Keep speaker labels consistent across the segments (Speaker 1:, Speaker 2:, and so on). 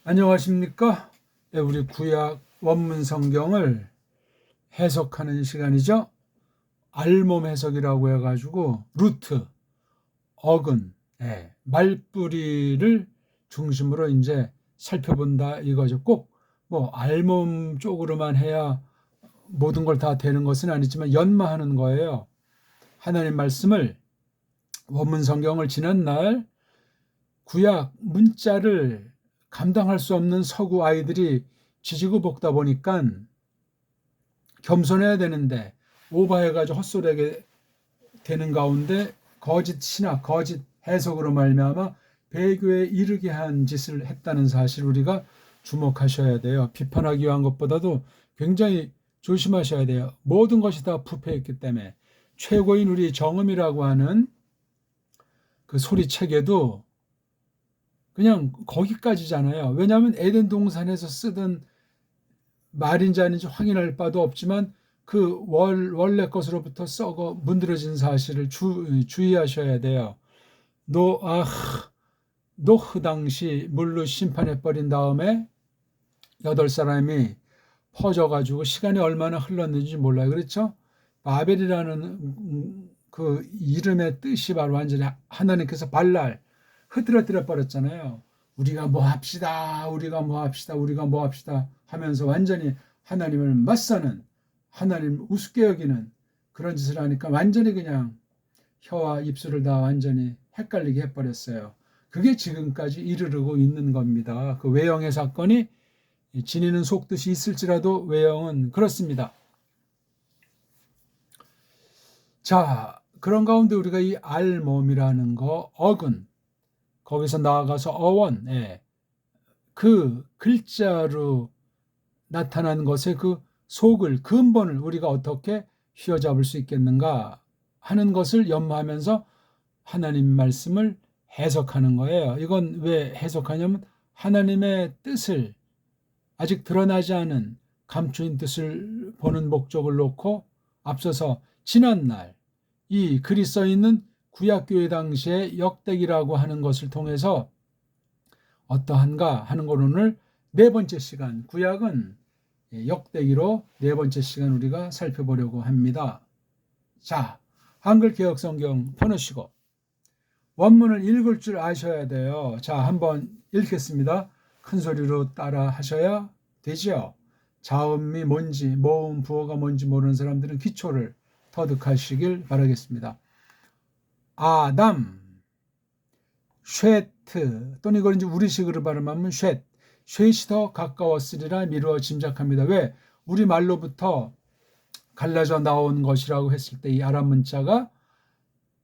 Speaker 1: 안녕하십니까? 네, 우리 구약 원문 성경을 해석하는 시간이죠. 알몸 해석이라고 해가지고 루트, 어근, 말뿌리를 중심으로 이제 살펴본다 이거죠. 꼭 뭐 알몸 쪽으로만 해야 모든 걸 다 되는 것은 아니지만 연마하는 거예요. 하나님 말씀을 원문 성경을 지난날 구약 문자를 감당할 수 없는 서구 아이들이 지지고 볶다 보니까 겸손해야 되는데 오버해가지고 헛소리하게 되는 가운데 거짓 신학, 거짓 해석으로 말미암아 배교에 이르게 한 짓을 했다는 사실 우리가 주목하셔야 돼요. 비판하기 위한 것보다도 굉장히 조심하셔야 돼요. 모든 것이 다 부패했기 때문에 최고인 우리 정음이라고 하는 그 소리책에도 그냥 거기까지잖아요. 왜냐하면 에덴 동산에서 쓰던 말인지 아닌지 확인할 바도 없지만 그 원래 것으로부터 썩어 문드러진 사실을 주의하셔야 돼요. 노흐 당시 물로 심판해버린 다음에 8사람이 퍼져가지고 시간이 얼마나 흘렀는지 몰라요. 그렇죠? 바벨이라는 그 이름의 뜻이 바로 완전히 하나님께서 발랄 흐트러뜨려 버렸잖아요. 우리가 뭐 합시다, 우리가 뭐 합시다, 우리가 뭐 합시다 하면서 완전히 하나님을 맞서는, 하나님 우습게 여기는 그런 짓을 하니까 완전히 그냥 혀와 입술을 다 완전히 헷갈리게 해버렸어요. 그게 지금까지 이르르고 있는 겁니다. 그 외형의 사건이 지니는 속뜻이 있을지라도 외형은 그렇습니다. 자, 그런 가운데 우리가 이 알몸이라는 거, 어근, 거기서 나아가서 어원, 그 글자로 나타난 것의 그 속을, 근본을 우리가 어떻게 휘어잡을 수 있겠는가 하는 것을 연마하면서 하나님 말씀을 해석하는 거예요. 이건 왜 해석하냐면 하나님의 뜻을 아직 드러나지 않은 감추인 뜻을 보는 목적을 놓고 앞서서 지난날 이 글이 써 있는 구약교회 당시의 역대기라고 하는 것을 통해서 어떠한가 하는 걸 오늘 네 번째 시간, 구약은 역대기로 네 번째 시간 우리가 살펴보려고 합니다. 자, 한글 개혁 성경 펴놓으시고 원문을 읽을 줄 아셔야 돼요. 자, 한번 읽겠습니다. 큰 소리로 따라 하셔야 되죠. 자음이 뭔지, 모음, 부어가 뭔지 모르는 사람들은 기초를 터득하시길 바라겠습니다. 아담, 쉐트, 또는 이걸 이제 우리식으로 발음하면 쉐트이 더 가까웠으리라 미루어 짐작합니다. 왜? 우리말로부터 갈라져 나온 것이라고 했을 때 이 아람 문자가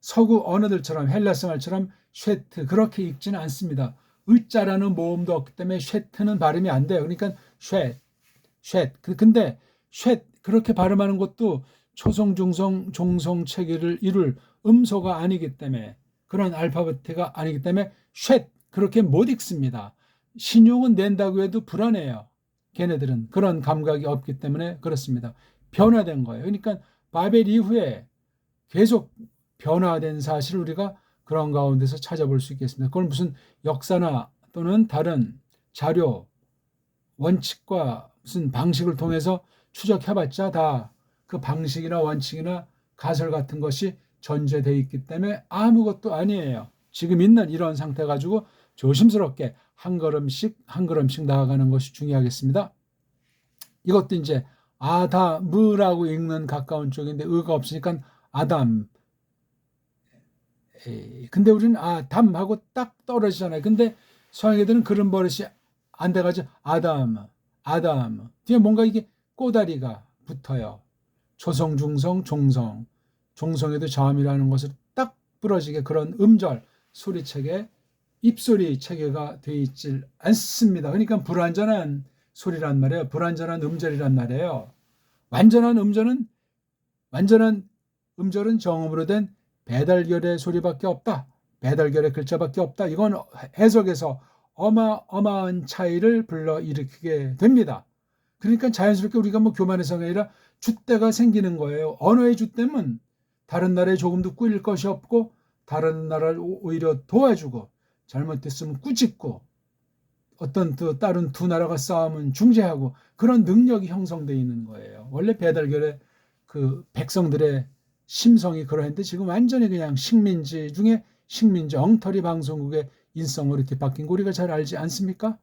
Speaker 1: 서구 언어들처럼 헬라성어처럼 쉐트 그렇게 읽지는 않습니다. 의자라는 모음도 없기 때문에 쉐트는 발음이 안 돼요. 그러니까 쉐트. 근데 쉐트 그렇게 발음하는 것도 초성, 중성, 종성 체계를 이룰 음소가 아니기 때문에 그런 알파벳가 아니기 때문에 쉐트 그렇게 못 읽습니다. 신용은 낸다고 해도 불안해요. 걔네들은 그런 감각이 없기 때문에 그렇습니다. 변화된 거예요. 그러니까 바벨 이후에 계속 변화된 사실을 우리가 그런 가운데서 찾아볼 수 있겠습니다. 그건 무슨 역사나 또는 다른 자료, 원칙과 무슨 방식을 통해서 추적해봤자 다 그 방식이나 원칙이나 가설 같은 것이 전제되어 있기 때문에 아무것도 아니에요. 지금 있는 이런 상태 가지고 조심스럽게 한 걸음씩 한 걸음씩 나아가는 것이 중요하겠습니다. 이것도 이제 아담으라고 읽는 가까운 쪽인데 의가 없으니까 아담. 근데 우리는 담하고 딱 떨어지잖아요. 근데 서양 애들은 그런 버릇이 안 돼가지고 아담 뒤에 뭔가 이게 꼬다리가 붙어요. 초성, 중성, 종성. 종성에도 자음이라는 것을 딱 부러지게 그런 음절 소리체계 입소리 체계가 되어 있질 않습니다. 그러니까 불완전한 소리란 말이에요. 불완전한 음절이란 말이에요. 완전한 음절은 정음으로 된 배달결의 소리밖에 없다. 배달결의 글자밖에 없다. 이건 해석에서 어마어마한 차이를 불러일으키게 됩니다. 그러니까 자연스럽게 우리가 뭐 교만해서가 아니라 줏대가 생기는 거예요. 언어의 줏대면 다른 나라에 조금도 꾸릴 것이 없고 다른 나라를 오히려 도와주고 잘못됐으면 꾸짖고 어떤 다른 두 나라가 싸우면 중재하고 그런 능력이 형성되어 있는 거예요. 원래 배달결의 그 백성들의 심성이 그러했는데 지금 완전히 그냥 식민지 중에 식민지 엉터리 방송국의 인성으로 이렇게 바뀐 거 우리가 잘 알지 않습니까?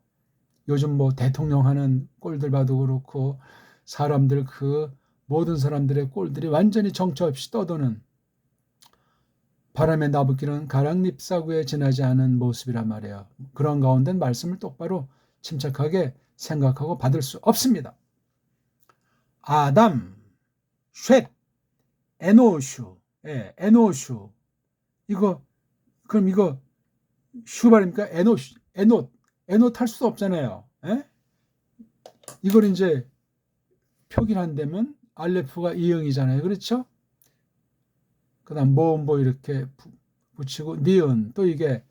Speaker 1: 요즘 뭐 대통령 하는 꼴들 봐도 그렇고 사람들 모든 사람들의 꼴들이 완전히 정처 없이 떠도는 바람에 나부끼는 가랑잎사구에 지나지 않은 모습이란 말이에요. 그런 가운데 말씀을 똑바로 침착하게 생각하고 받을 수 없습니다. 아담, 쉣, 에노슈, 에노슈. 그럼 이거 슈 발음입니까? 에노 탈 수도 없잖아요. 이걸 이제 표기한다면 알레프가 이응이잖아요. 그렇죠? 그 다음 모음보 이렇게 붙이고 니은 또 이게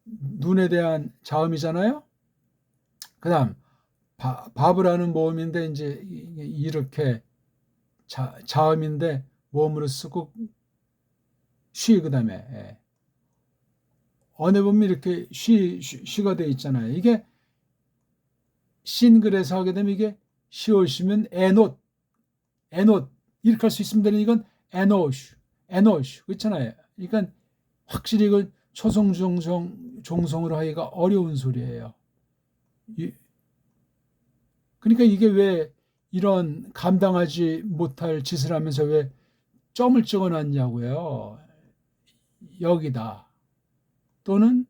Speaker 1: 눈에 대한 자음이잖아요. 그 다음 바브라는 모음인데 이제 이렇게 자음인데 모음으로 쓰고 쉬 그 다음에 언에 보면 이렇게 쉬가 되어 있잖아요. 이게 싱글에서 하게 되면 이게 쉬오시면 에노 이렇게 할 수 있습니다. 이건 에노슈 그렇잖아요. 그러니까 확실히 이걸 초성종성으로 하기가 어려운 소리예요. 그러니까 이게 왜 이런 감당하지 못할 짓을 하면서 왜 점을 찍어놨냐고요. 여기다 또는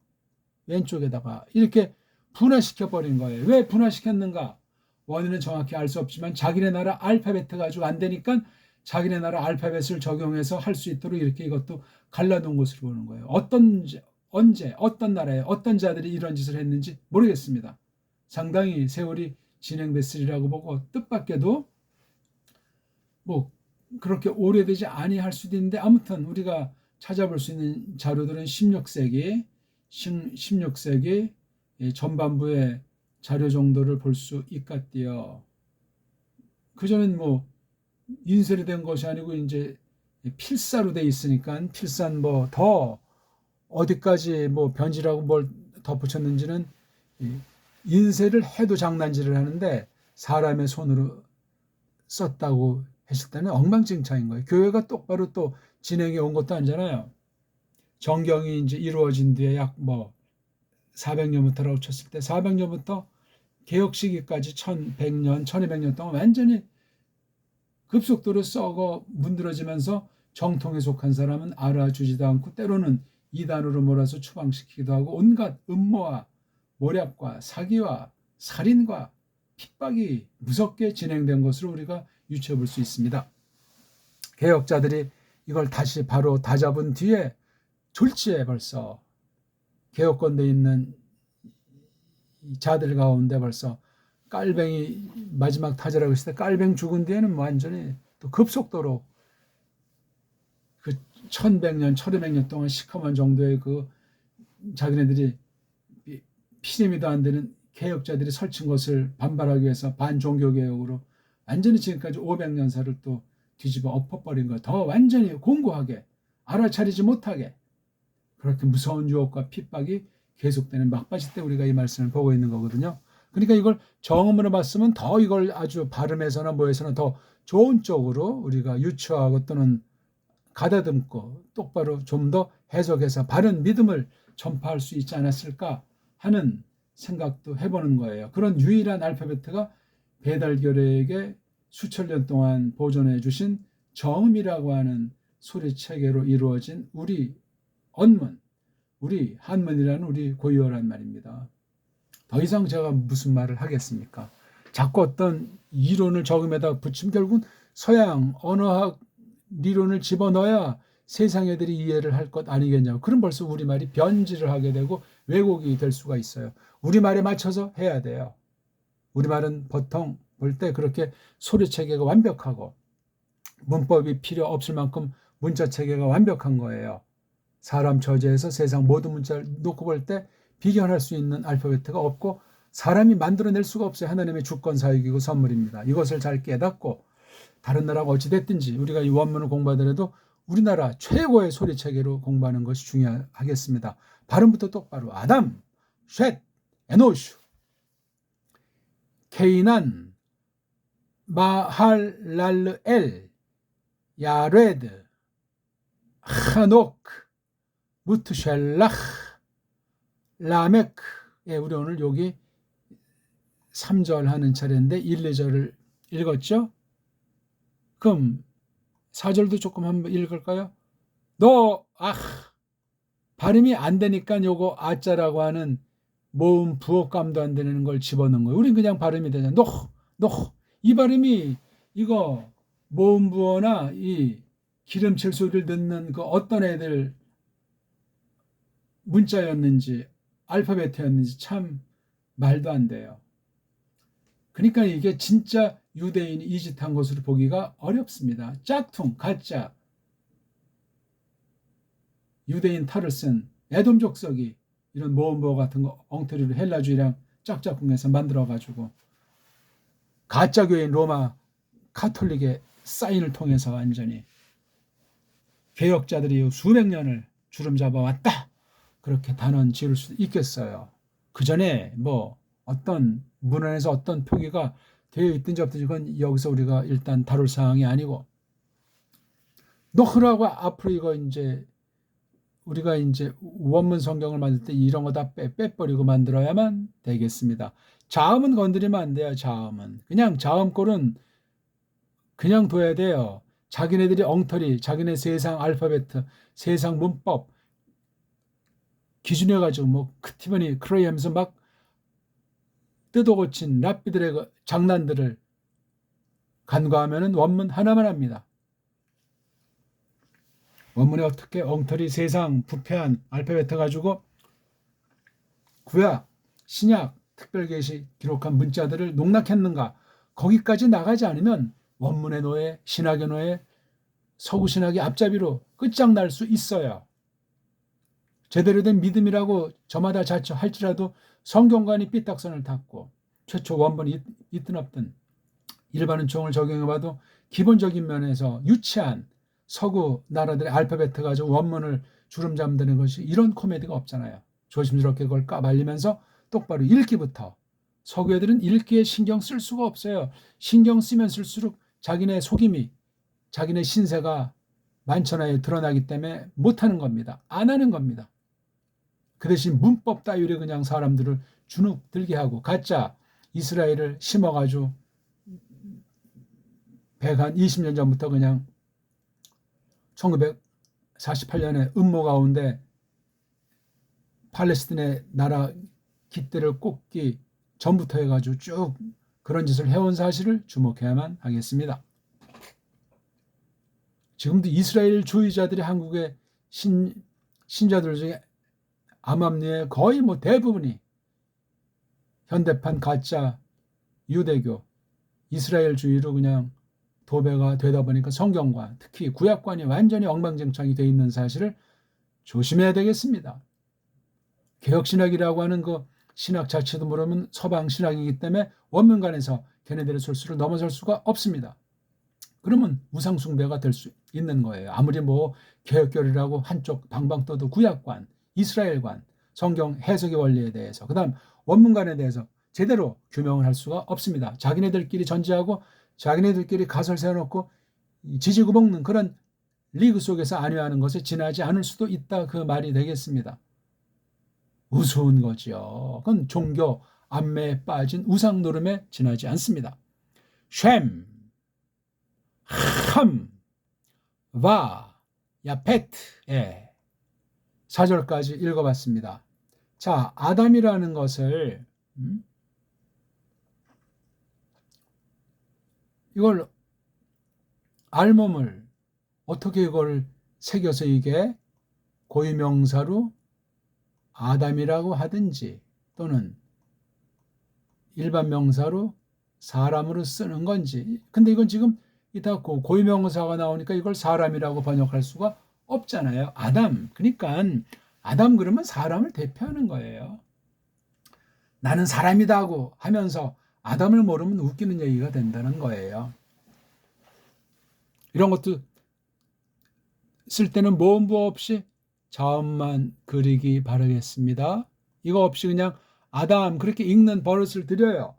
Speaker 1: 왼쪽에다가 이렇게 분화시켜버린 거예요. 왜 분화시켰는가? 원인은 정확히 알 수 없지만 자기네 나라 알파벳 가지고 안 되니까 자기네 나라 알파벳을 적용해서 할 수 있도록 이렇게 이것도 갈라놓은 것으로 보는 거예요. 언제, 어떤 나라에 어떤 자들이 이런 짓을 했는지 모르겠습니다. 상당히 세월이 진행됐으리라고 보고 뜻밖에도 뭐 그렇게 오래되지 아니할 수도 있는데 아무튼 우리가 찾아볼 수 있는 자료들은 16세기 전반부의 자료 정도를 볼 수 있겠디요. 그전엔 뭐 인쇄로 된 것이 아니고 이제 필사로 돼 있으니까 필사는 뭐 더 어디까지 뭐 변질하고 뭘 덧붙였는지는 인쇄를 해도 장난질을 하는데 사람의 손으로 썼다고 했을 때는 엉망진창인 거예요. 교회가 똑바로 또 진행해 온 것도 아니잖아요. 정경이 이제 이루어진 뒤에 약 뭐 400년부터라고 쳤을 때 400년부터 개혁 시기까지 1100년, 1200년 동안 완전히 급속도로 썩어 문드러지면서 정통에 속한 사람은 알아주지도 않고 때로는 이단으로 몰아서 추방시키기도 하고 온갖 음모와 모략과 사기와 살인과 핍박이 무섭게 진행된 것으로 우리가 유추해 볼 수 있습니다. 개혁자들이 이걸 다시 바로 다잡은 뒤에 졸지에 벌써 개혁권대 있는 자들 가운데 벌써 깔뱅이 마지막 타자라고 했을 때 깔뱅 죽은 뒤에는 완전히 또 급속도로 그 1100년, 1200년 동안 시커먼 정도의 그 자기네들이 피임이도 안 되는 개혁자들이 설친 것을 반발하기 위해서 반종교개혁으로 완전히 지금까지 500년사를 또 뒤집어 엎어버린 거 더 완전히 공고하게 알아차리지 못하게 그렇게 무서운 유혹과 핍박이 계속되는 막바지 때 우리가 이 말씀을 보고 있는 거거든요. 그러니까 이걸 정음으로 봤으면 더 이걸 아주 발음에서나 뭐에서나 더 좋은 쪽으로 우리가 유추하고 또는 가다듬고 똑바로 좀 더 해석해서 바른 믿음을 전파할 수 있지 않았을까 하는 생각도 해보는 거예요. 그런 유일한 알파벳가 배달결에게 수천 년 동안 보존해 주신 정음이라고 하는 소리체계로 이루어진 우리 언문, 우리 한문이라는 우리 고유어란 말입니다. 더 이상 제가 무슨 말을 하겠습니까? 자꾸 어떤 이론을 적음에다 붙이면 결국은 서양 언어학理論을 집어넣어야 세상 애들이 이해를 할 것 아니겠냐고. 그럼 벌써 우리말이 변질을 하게 되고 왜곡이 될 수가 있어요. 우리말에 맞춰서 해야 돼요. 우리말은 보통 볼 때 그렇게 소리체계가 완벽하고 문법이 필요 없을 만큼 문자체계가 완벽한 거예요. 사람 저지에서 세상 모든 문자를 놓고 볼 때 비견할 수 있는 알파벳가 없고 사람이 만들어낼 수가 없어요. 하나님의 주권 사역이고 선물입니다. 이것을 잘 깨닫고 다른 나라가 어찌됐든지 우리가 이 원문을 공부하더라도 우리나라 최고의 소리체계로 공부하는 것이 중요하겠습니다. 발음부터 똑바로 아담, 쉣, 에노슈 케이난, 마할랄르엘, 야레드, 하녹, 무투샬라흐, 라멕. 예, 우리 오늘 여기 3절 하는 차례인데 1, 2절을 읽었죠? 그럼 4절도 조금 한번 읽을까요? 발음이 안 되니까 요거 아자라고 하는 모음 부호감도 안 되는 걸 집어넣은 거예요. 우린 그냥 발음이 되잖아. 이 발음이 이거 모음 부호나 이 기름칠 소리를 듣는 그 어떤 애들 문자였는지 알파벳이었는지 참 말도 안 돼요. 그러니까 이게 진짜 유대인이 이 짓 한 것으로 보기가 어렵습니다. 짝퉁, 가짜. 유대인 탈을 쓴 에돔 족속이 이런 모험보 같은 거 엉터리로 헬라주의랑 짝짝꿍해서 만들어가지고 가짜 교인 로마 카톨릭의 사인을 통해서 완전히 개혁자들이 수백 년을 주름 잡아왔다. 그렇게 단언 지을 수 있겠어요. 그 전에 뭐 어떤 문헌에서 어떤 표기가 되어 있든지 없든지 그건 여기서 우리가 일단 다룰 사항이 아니고 너흐라고 앞으로 이거 이제 우리가 이제 원문 성경을 만들 때 이런 거 다 빼버리고 만들어야만 되겠습니다. 자음은 건드리면 안 돼요. 자음은 그냥 자음꼴은 그냥 둬야 돼요. 자기네들이 엉터리, 자기네 세상 알파벳, 세상 문법 기준해가지고 뭐 크티머니 크로이 하면서 막 뜯어고친 랍비들의 그 장난들을 간과하면은 원문 하나만 합니다. 원문에 어떻게 엉터리 세상 부패한 알파벳 가지고 구약, 신약, 특별계시 기록한 문자들을 농락했는가? 거기까지 나가지 않으면 원문의 노예, 신학의 노예, 서구신학의 앞잡이로 끝장날 수 있어요. 제대로 된 믿음이라고 저마다 자처할지라도 성경관이 삐딱선을 탔고 최초 원본이 있든 없든 일반은 종을 적용해봐도 기본적인 면에서 유치한 서구 나라들의 알파벳 가지고 원문을 주름 잡는 것이 이런 코미디가 없잖아요. 조심스럽게 그걸 까발리면서 똑바로 읽기부터. 서구 애들은 읽기에 신경 쓸 수가 없어요. 신경 쓰면 쓸수록 자기네 속임이, 자기네 신세가 만천하에 드러나기 때문에 못하는 겁니다. 안 하는 겁니다. 그 대신 문법 따위를 그냥 사람들을 주눅 들게 하고 가짜 이스라엘을 심어가지고 120년 전부터 그냥 1948년에 음모 가운데 팔레스틴의 나라 깃대를 꽂기 전부터 해가지고 쭉 그런 짓을 해온 사실을 주목해야만 하겠습니다. 지금도 이스라엘 주의자들이 한국의 신자들 중에 암암리의 거의 뭐 대부분이 현대판 가짜 유대교 이스라엘주의로 그냥 도배가 되다 보니까 성경과 특히 구약관이 완전히 엉망진창이 되어 있는 사실을 조심해야 되겠습니다. 개혁신학이라고 하는 그 신학 자체도 모르면 서방신학이기 때문에 원문간에서 걔네들의 솔수를 넘어설 수가 없습니다. 그러면 우상숭배가 될 수 있는 거예요. 아무리 뭐 개혁교리라고 한쪽 방방 떠도 구약관, 이스라엘관, 성경 해석의 원리에 대해서 그 다음 원문간에 대해서 제대로 규명을 할 수가 없습니다. 자기네들끼리 전제하고 자기네들끼리 가설 세워놓고 지지고 볶는 그런 리그 속에서 안위하는 것에 지나지 않을 수도 있다. 그 말이 되겠습니다. 우스운 거죠. 그건 종교 암매에 빠진 우상 노름에 지나지 않습니다. 쉔, 함, 와, 야페트. 4절까지 읽어봤습니다. 자, 아담이라는 것을 이걸 알몸을 어떻게 이걸 새겨서 이게 고유명사로 아담이라고 하든지 또는 일반 명사로 사람으로 쓰는 건지. 근데 이건 지금 이따 고유명사가 나오니까 이걸 사람이라고 번역할 수가 없잖아요. 아담. 그러니까 아담 그러면 사람을 대표하는 거예요. 나는 사람이다고 하면서 아담을 모르면 웃기는 얘기가 된다는 거예요. 이런 것도 쓸 때는 모음부 없이 자음만 그리기 바라겠습니다. 이거 없이 그냥 아담 그렇게 읽는 버릇을 들여요.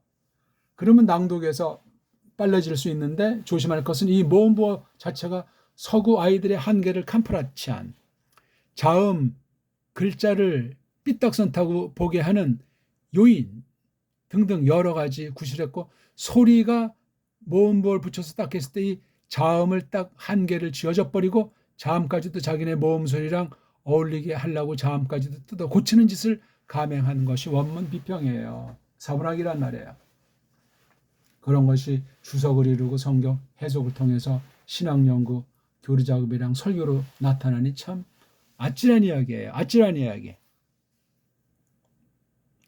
Speaker 1: 그러면 낭독에서 빨라질 수 있는데 조심할 것은 이 모음부호 자체가 서구 아이들의 한계를 캄프라치한 자음 글자를 삐딱선 타고 보게 하는 요인 등등 여러 가지 구실했고 소리가 모음부호를 붙여서 딱 했을 때 이 자음을 딱 한계를 지어져 버리고 자음까지도 자기네 모음 소리랑 어울리게 하려고 자음까지도 뜯어 고치는 짓을 감행한 것이 원문 비평이에요. 사문학이란 말이에요. 그런 것이 주석을 이루고 성경 해석을 통해서 신학연구, 교리작업이랑 설교로 나타나니 참 아찔한 이야기예요. 아찔한 이야기.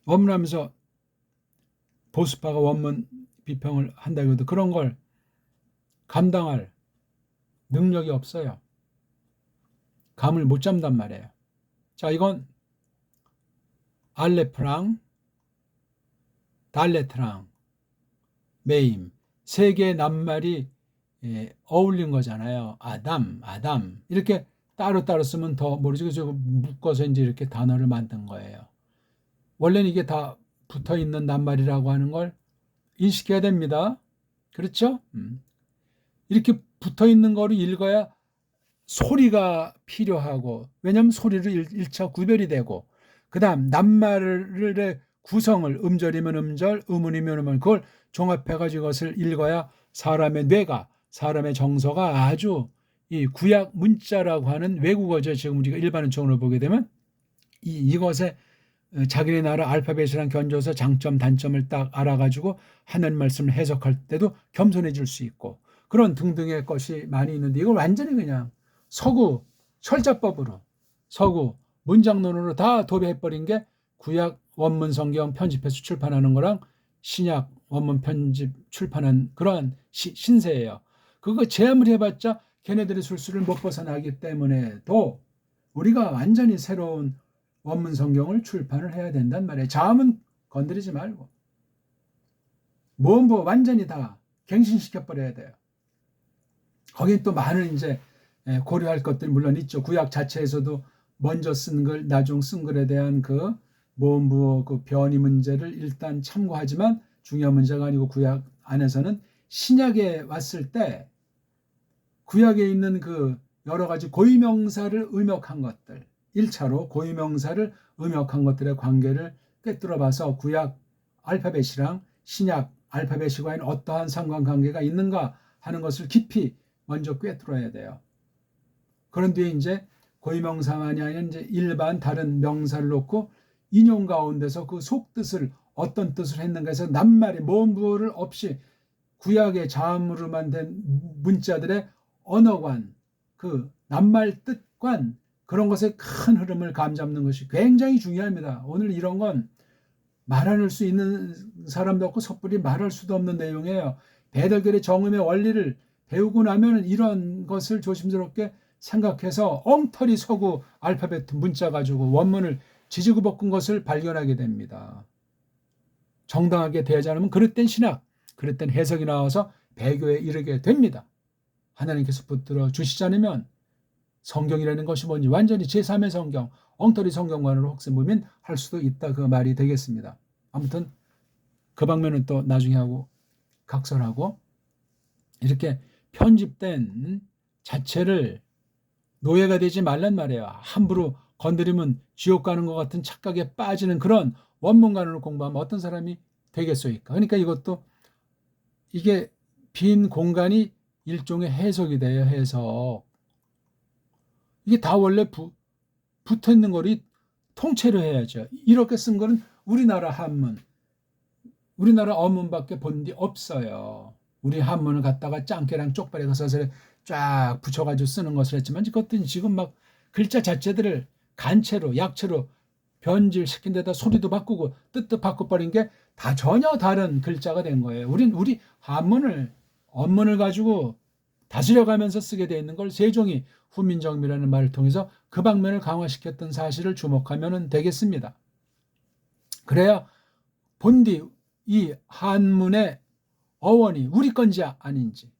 Speaker 1: 원문하면서 보수파가 원문 비평을 한다고 해도 그런 걸 감당할 능력이 없어요. 감을 못 잡단 말이에요. 자, 이건 알레프랑 달레트랑 메임 세 개의 낱말이 어울린 거잖아요. 아담 이렇게 따로따로 쓰면 더 모르지. 그래서 묶어서 이제 이렇게 단어를 만든 거예요. 원래는 이게 다 붙어 있는 낱말이라고 하는 걸 인식해야 됩니다. 그렇죠? 이렇게 붙어 있는 거를 읽어야 소리가 필요하고, 왜냐하면 소리로 1차 구별이 되고, 그 다음 낱말의 구성을 음절이면 음절, 음운이면 음운 그걸 종합해가지고 그것을 읽어야 사람의 뇌가, 사람의 정서가 아주 이 구약 문자라고 하는 외국어죠. 지금 우리가 일반적으로 보게 되면 이것에 자기네 나라 알파벳이랑 견줘서 장점 단점을 딱 알아가지고 하는 말씀을 해석할 때도 겸손해질 수 있고 그런 등등의 것이 많이 있는데 이걸 완전히 그냥 서구 철자법으로 서구 문장론으로 다 도배해버린 게 구약 원문 성경 편집해서 출판하는 거랑 신약 원문 편집 출판한 그러한 신세예요. 그거 제함을 해봤자 걔네들의 술수를 못 벗어나기 때문에도 우리가 완전히 새로운 원문 성경을 출판을 해야 된단 말이에요. 자음은 건드리지 말고 모음부 완전히 다 갱신시켜 버려야 돼요. 거긴 또 많은 이제 고려할 것들이 물론 있죠. 구약 자체에서도 먼저 쓴 글, 나중 쓴 글에 대한 그 모음부호 그 변이 문제를 일단 참고하지만 중요한 문제가 아니고 구약 안에서는 신약에 왔을 때 구약에 있는 그 여러 가지 고유명사를 음역한 것들 1차로 고유명사를 음역한 것들의 관계를 꿰뚫어 봐서 구약 알파벳이랑 신약 알파벳이 과연 어떠한 상관관계가 있는가 하는 것을 깊이 먼저 꿰뚫어야 돼요. 그런 뒤에 이제 고유명사만이 아니라 이제 일반 다른 명사를 놓고 인용 가운데서 그 속뜻을 어떤 뜻을 했는가 해서 낱말이 모음부호를 없이 구약의 자음으로만 된 문자들의 언어관, 그 낱말 뜻관 그런 것에 큰 흐름을 감잡는 것이 굉장히 중요합니다. 오늘 이런 건 말할 수 있는 사람도 없고 섣불리 말할 수도 없는 내용이에요. 배달결의 정음의 원리를 배우고 나면 이런 것을 조심스럽게 생각해서 엉터리 서구 알파벳 문자 가지고 원문을 지지고 볶은 것을 발견하게 됩니다. 정당하게 대하지 않으면 그릇된 신학, 그릇된 해석이 나와서 배교에 이르게 됩니다. 하나님께서 붙들어 주시지 않으면 성경이라는 것이 뭔지 완전히 제3의 성경, 엉터리 성경관으로 혹시 무민할 수도 있다 그 말이 되겠습니다. 아무튼 그 방면은 또 나중에 하고 각설하고 이렇게 편집된 자체를 노예가 되지 말란 말이에요. 함부로 건드리면 지옥 가는 것 같은 착각에 빠지는 그런 원문관으로 공부하면 어떤 사람이 되겠소이까. 그러니까 이것도 이게 빈 공간이 일종의 해석이 돼요. 해석. 이게 다 원래 붙어 있는 거를 통째로 해야죠. 이렇게 쓴 거는 우리나라 한문, 우리나라 어문밖에 본 게 없어요. 우리 한문을 갖다가 짱깨랑 쪽발에 서서히 쫙 붙여가지고 쓰는 것을 했지만 그것들은 지금 막 글자 자체들을 간체로 약체로 변질시킨 데다 소리도 바꾸고 뜻도 바꿔버린 게 다 전혀 다른 글자가 된 거예요. 우리 한문을 언문을 가지고 다스려가면서 쓰게 돼 있는 걸 세종이 후민정음이라는 말을 통해서 그 방면을 강화시켰던 사실을 주목하면 되겠습니다. 그래야 본디 이 한문의 어원이 우리 건지 아닌지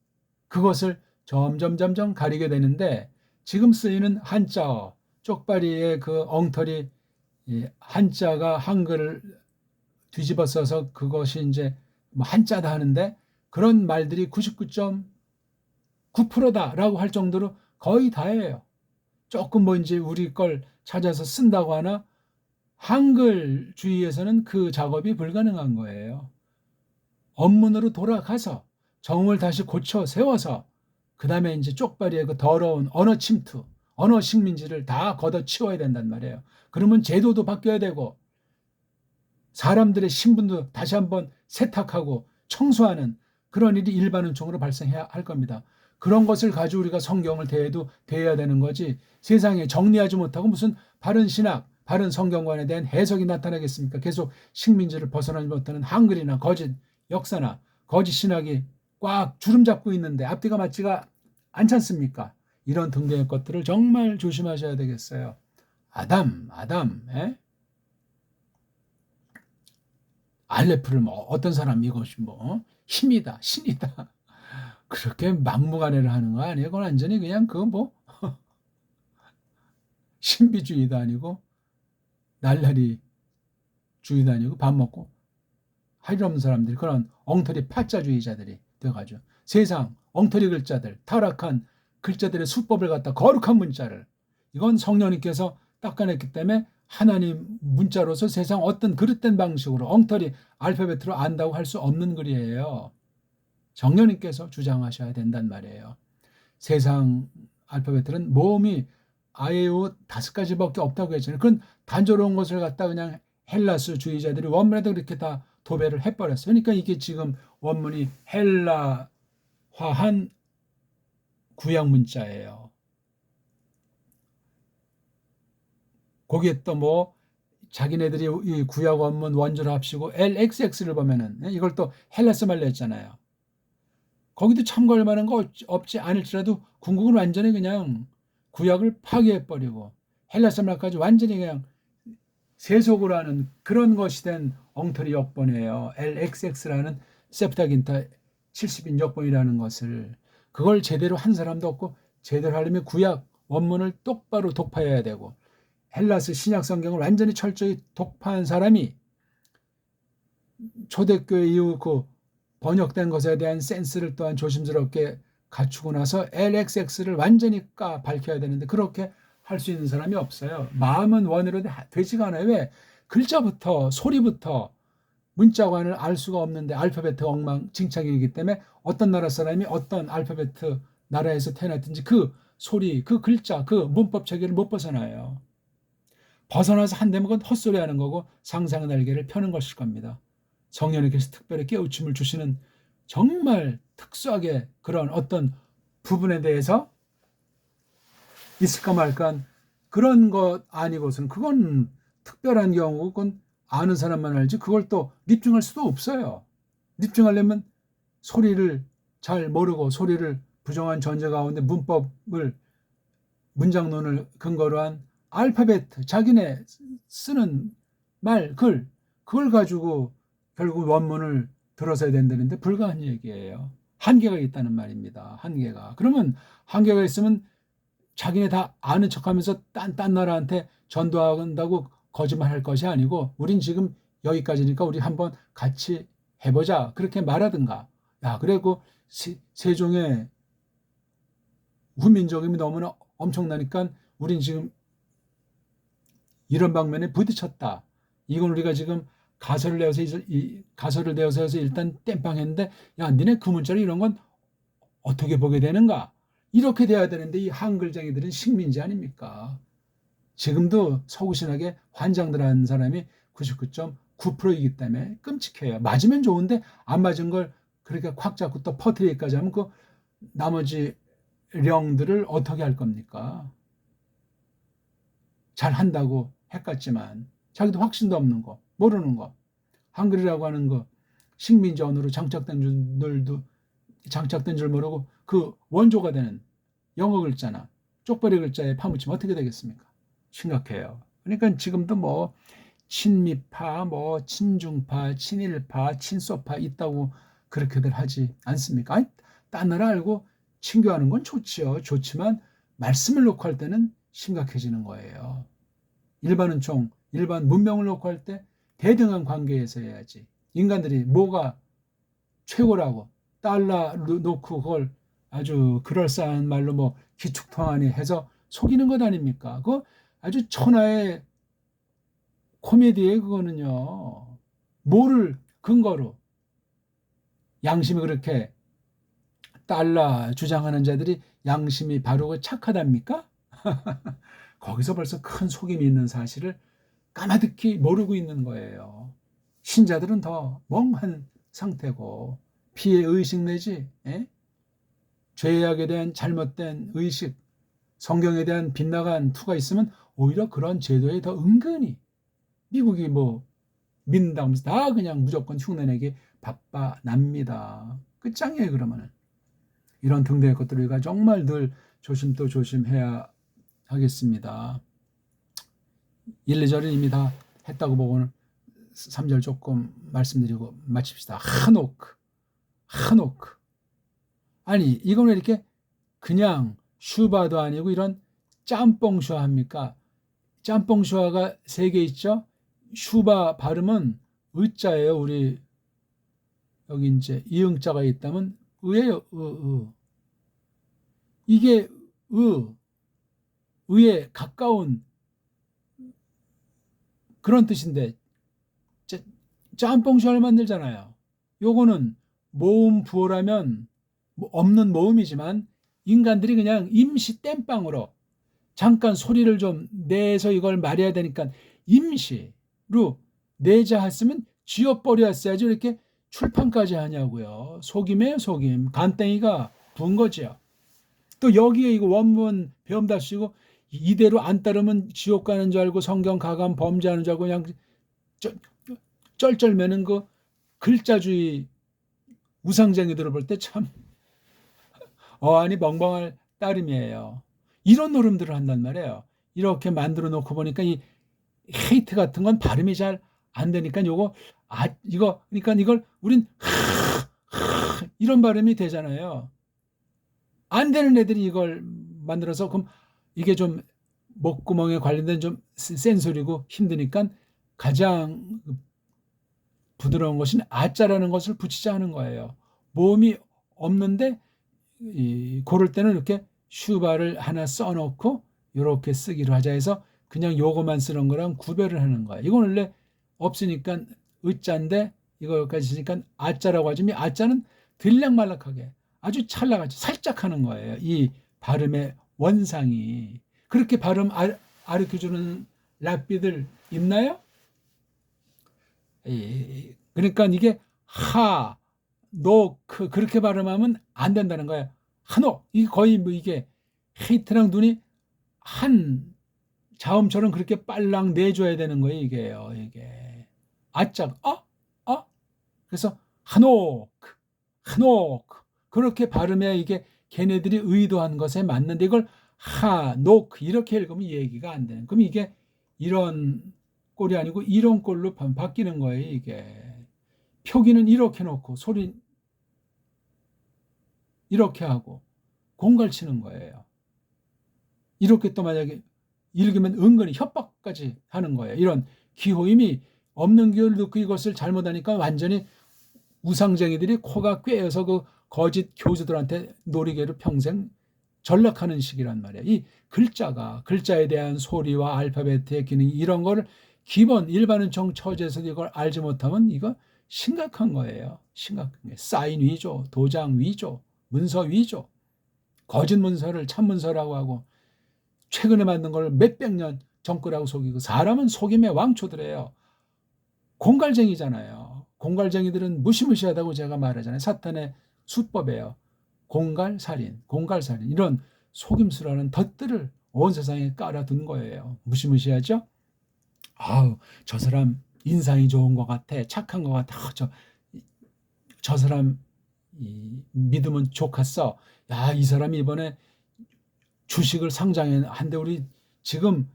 Speaker 1: 그것을 점점 가리게 되는데 지금 쓰이는 한자어 쪽발이의 그 엉터리 한자가 한글을 뒤집어 써서 그것이 이제 뭐 한자다 하는데 그런 말들이 99.9%다라고 할 정도로 거의 다예요. 조금 뭐 이제 우리 걸 찾아서 쓴다고 하나 한글 주의에서는 그 작업이 불가능한 거예요. 원문으로 돌아가서 정음을 다시 고쳐 세워서 그 다음에 이제 쪽발이의 그 더러운 언어 침투, 언어 식민지를 다 걷어치워야 된단 말이에요. 그러면 제도도 바뀌어야 되고 사람들의 신분도 다시 한번 세탁하고 청소하는 그런 일이 일반은총으로 발생해야 할 겁니다. 그런 것을 가지고 우리가 성경을 대해도 대해야 되는 거지 세상에 정리하지 못하고 무슨 바른 신학, 바른 성경관에 대한 해석이 나타나겠습니까? 계속 식민지를 벗어나지 못하는 한글이나 거짓 역사나 거짓 신학이 꽉 주름 잡고 있는데 앞뒤가 맞지가 않지 않습니까? 이런 등등의 것들을 정말 조심하셔야 되겠어요. 아담, 에? 알레프를 뭐 어떤 사람 이것이 뭐 힘이다, 신이다. 그렇게 막무가내를 하는 거 아니에요? 그건 완전히 그냥 그거 뭐 신비주의도 아니고 날라리 주의도 아니고 밥 먹고 할 일 없는 사람들이 그런 엉터리 파짜주의자들이 돼가지고 세상 엉터리 글자들 타락한 글자들의 수법을 갖다 거룩한 문자를 이건 성령님께서 닦아냈기 때문에 하나님 문자로서 세상 어떤 그릇된 방식으로 엉터리 알파벳으로 안다고 할 수 없는 글이에요. 성령님께서 주장하셔야 된단 말이에요. 세상 알파벳들은 모음이 아예요 5가지밖에 없다고 했잖아요. 그런 단조로운 것을 갖다 그냥 헬라스 주의자들이 원문에도 그렇게 다 도배를 해버렸어요. 그러니까 이게 지금 원문이 헬라화한 구약 문자예요. 거기에 또 뭐 자기네들이 이 구약 원문 원조를 합치고 LXX를 보면은 이걸 또 헬라스 말로 했잖아요. 거기도 참고할 만한 거 없지 않을지라도 궁극은 완전히 그냥 구약을 파괴해버리고 헬라스 말까지 완전히 그냥 세속으로 하는 그런 것이 된 엉터리 역본이에요. LXX라는 세프타긴타 70인 역본이라는 것을 그걸 제대로 한 사람도 없고 제대로 하려면 구약 원문을 똑바로 독파해야 되고 헬라스 신약 성경을 완전히 철저히 독파한 사람이 초대교회 이후 그 번역된 것에 대한 센스를 또한 조심스럽게 갖추고 나서 LXX를 완전히 밝혀야 되는데 그렇게 할 수 있는 사람이 없어요. 마음은 원으로 되지가 않아요. 왜? 글자부터 소리부터 문자관을 알 수가 없는데 알파벳 엉망진창이기 때문에 어떤 나라 사람이 어떤 알파벳 나라에서 태어났든지 그 소리, 그 글자, 그 문법 체계를 못 벗어나요. 벗어나서 한 대목은 헛소리하는 거고 상상의 날개를 펴는 것일 겁니다. 성령님께서 특별히 깨우침을 주시는 정말 특수하게 그런 어떤 부분에 대해서 있을까 말까 그런 것 아니고서는 그건 특별한 경우고 그건 아는 사람만 알지 그걸 또 입증할 수도 없어요. 입증하려면 소리를 잘 모르고 소리를 부정한 전제 가운데 문법을 문장론을 근거로 한 알파벳 자기네 쓰는 말, 글 그걸 가지고 결국 원문을 들어서야 된다는데 불가한 얘기예요. 한계가 있다는 말입니다. 한계가. 그러면 한계가 있으면 자기네 다 아는 척하면서 딴 나라한테 전도한다고 거짓말할 것이 아니고 우린 지금 여기까지니까 우리 한번 같이 해보자 그렇게 말하든가. 야 그리고 세종의 훈민정음이 너무나 엄청나니까 우린 지금 이런 방면에 부딪혔다. 이건 우리가 지금 가설을 내어서 해서 일단 땜빵했는데 야 니네 그 문자로 이런 건 어떻게 보게 되는가? 이렇게 돼야 되는데 이 한글쟁이들은 식민지 아닙니까? 지금도 서구신학에 환장들하는 사람이 99.9%이기 때문에 끔찍해요. 맞으면 좋은데 안 맞은 걸 그렇게 콱 잡고 또 퍼뜨리기까지 하면 그 나머지 령들을 어떻게 할 겁니까? 잘 한다고 했겠지만 자기도 확신도 없는 거, 모르는 거. 한글이라고 하는 거 식민지 언어로 장착된 줄 모르고 그 원조가 되는 영어 글자나 쪽벌이 글자에 파묻히면 어떻게 되겠습니까? 심각해요. 그러니까 지금도 뭐 친미파, 뭐 친중파, 친일파, 친소파 있다고 그렇게들 하지 않습니까? 아니, 딴 나라 알고 친교하는 건 좋지요. 좋지만 말씀을 놓고 할 때는 심각해지는 거예요. 일반 문명을 놓고 할 때 대등한 관계에서 해야지. 인간들이 뭐가 최고라고 달러 놓고 그걸 아주 그럴싸한 말로 뭐 기축통화니 해서 속이는 것 아닙니까? 그거 아주 천하의 코미디예요, 그거는요. 뭐를 근거로 양심이 그렇게 달러 주장하는 자들이 양심이 바르고 착하답니까? 거기서 벌써 큰 속임이 있는 사실을 까마득히 모르고 있는 거예요. 신자들은 더 멍한 상태고 피해 의식 내지 죄악에 대한 잘못된 의식, 성경에 대한 빗나간 투가 있으면 오히려 그런 제도에 더 은근히 미국이 뭐 믿는다고 하면서 다 그냥 무조건 흉내내기 바빠납니다. 끝장이에요. 그러면은 이런 등등의 것들을 우리가 정말 늘 조심 또 조심해야 하겠습니다. 1, 2절은 이미 다 했다고 보고는 3절 조금 말씀드리고 마칩시다. 하노크. 아니 이거는 이렇게 그냥 슈바도 아니고 이런 짬뽕 슈화입니까? 짬뽕 슈화가 3개 있죠? 슈바 발음은 의자예요. 우리 여기 이제 이응자가 있다면 의예요. 이게 의에 가까운 그런 뜻인데 짬뽕 슈화를 만들잖아요. 요거는 모음 부호라면 없는 모음이지만 인간들이 그냥 임시 땜빵으로 잠깐 소리를 좀 내서 이걸 말해야 되니까 임시로 내자 했으면 쥐어버렸어야지 이렇게 출판까지 하냐고요. 속임이에요, 속임. 간땡이가 부은 거죠. 또 여기에 이거 원문 배움답시고 이대로 안 따르면 지옥 가는 줄 알고 성경 가감 범죄하는 줄 알고 그냥 쩔쩔매는 그 글자주의 우상쟁이들을 볼 때 참 어안이 벙벙할 따름이에요. 이런 노름들을 한단 말이에요. 이렇게 만들어 놓고 보니까 이 헤이트 같은 건 발음이 잘 안 되니까 이거 그러니까 이걸 우린 이런 발음이 되잖아요. 안 되는 애들이 이걸 만들어서 그럼 이게 좀 목구멍에 관련된 좀 센 소리고 힘드니까 가장 부드러운 것은 아자라는 것을 붙이자 하는 거예요. 모음이 없는데 고를 때는 이렇게 슈바를 하나 써놓고 이렇게 쓰기로 하자 해서 그냥 요거만 쓰는 거랑 구별을 하는 거예요. 이건 원래 없으니까 의자인데 이거까지 쓰니까 아자라고 하지만 아자는 들락말락하게 아주 찰나같이 살짝 하는 거예요. 이 발음의 원상이. 그렇게 발음 가르쳐주는 랍비들 있나요? 그러니까 이게 노크 그렇게 발음하면 안 된다는 거예요. 한옥 이게 거의 뭐 이게 헤이트랑 눈이 한 자음처럼 그렇게 빨랑 내줘야 되는 거예요. 이게 아짝 그래서 한옥 그렇게 발음해야 이게 걔네들이 의도한 것에 맞는데 이걸 하노크 이렇게 읽으면 얘기가 안 되는. 그럼 이게 이런 꼴이 아니고 이런 꼴로 바뀌는 거예요. 이게 표기는 이렇게 놓고 소리 이렇게 하고 공갈 치는 거예요. 이렇게 또 만약에 읽으면 은근히 협박까지 하는 거예요. 이런 기호임이 없는 기호를 넣고 이것을 잘못하니까 완전히 우상쟁이들이 코가 꿰어서 그 거짓 교주들한테 놀이개로 평생 전락하는 식이란 말이에요. 이 글자에 대한 소리와 알파벳의 기능 이런 거를 기본 일반은총 처지에서 이걸 알지 못하면 이거 심각한 거예요. 심각한 게 사인 위조, 도장 위조, 문서 위조, 거짓 문서를 참 문서라고 하고 최근에 만든 걸 몇백 년 전거라고 속이고 사람은 속임의 왕초들이에요. 공갈쟁이잖아요. 공갈쟁이들은 무시무시하다고 제가 말하잖아요. 사탄의 수법이에요. 공갈살인 이런 속임수라는 덫들을 온 세상에 깔아둔 거예요. 무시무시하죠? 저 사람 인상이 좋은 것 같아. 착한 것 같아. 저 사람 믿으면 좋겠어. 야, 이 사람이 이번에 주식을 상장에 한데 우리 지금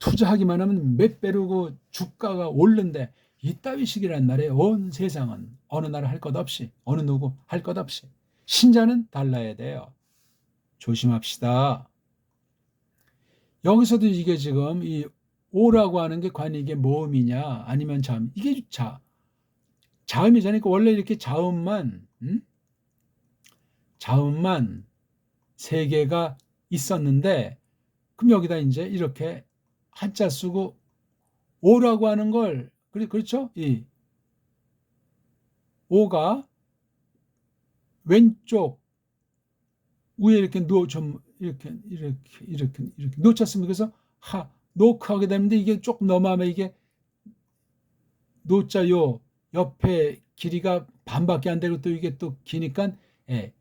Speaker 1: 투자하기만 하면 몇 배로고 주가가 오른데 이따위 식이란 말이에요. 온 세상은 어느 나라 할 것 없이 어느 누구 할 것 없이 신자는 달라야 돼요. 조심합시다. 여기서도 이게 지금 이 오라고 하는 게 과연 이게 모음이냐 아니면 이게 자음이잖아요. 원래 이렇게 자음만 세 개가 있었는데, 그럼 여기다 이제 이렇게 한자 쓰고 오라고 하는 걸, 그렇죠? 이 오가 왼쪽 위에 이렇게 좀 이렇게 놓쳤습니다. 그래서 노크 하게 되는데, 이게 조금 넘어가면 이게 노자 요 옆에 길이가 반밖에 안 되고 또 이게 또 기니까, 예,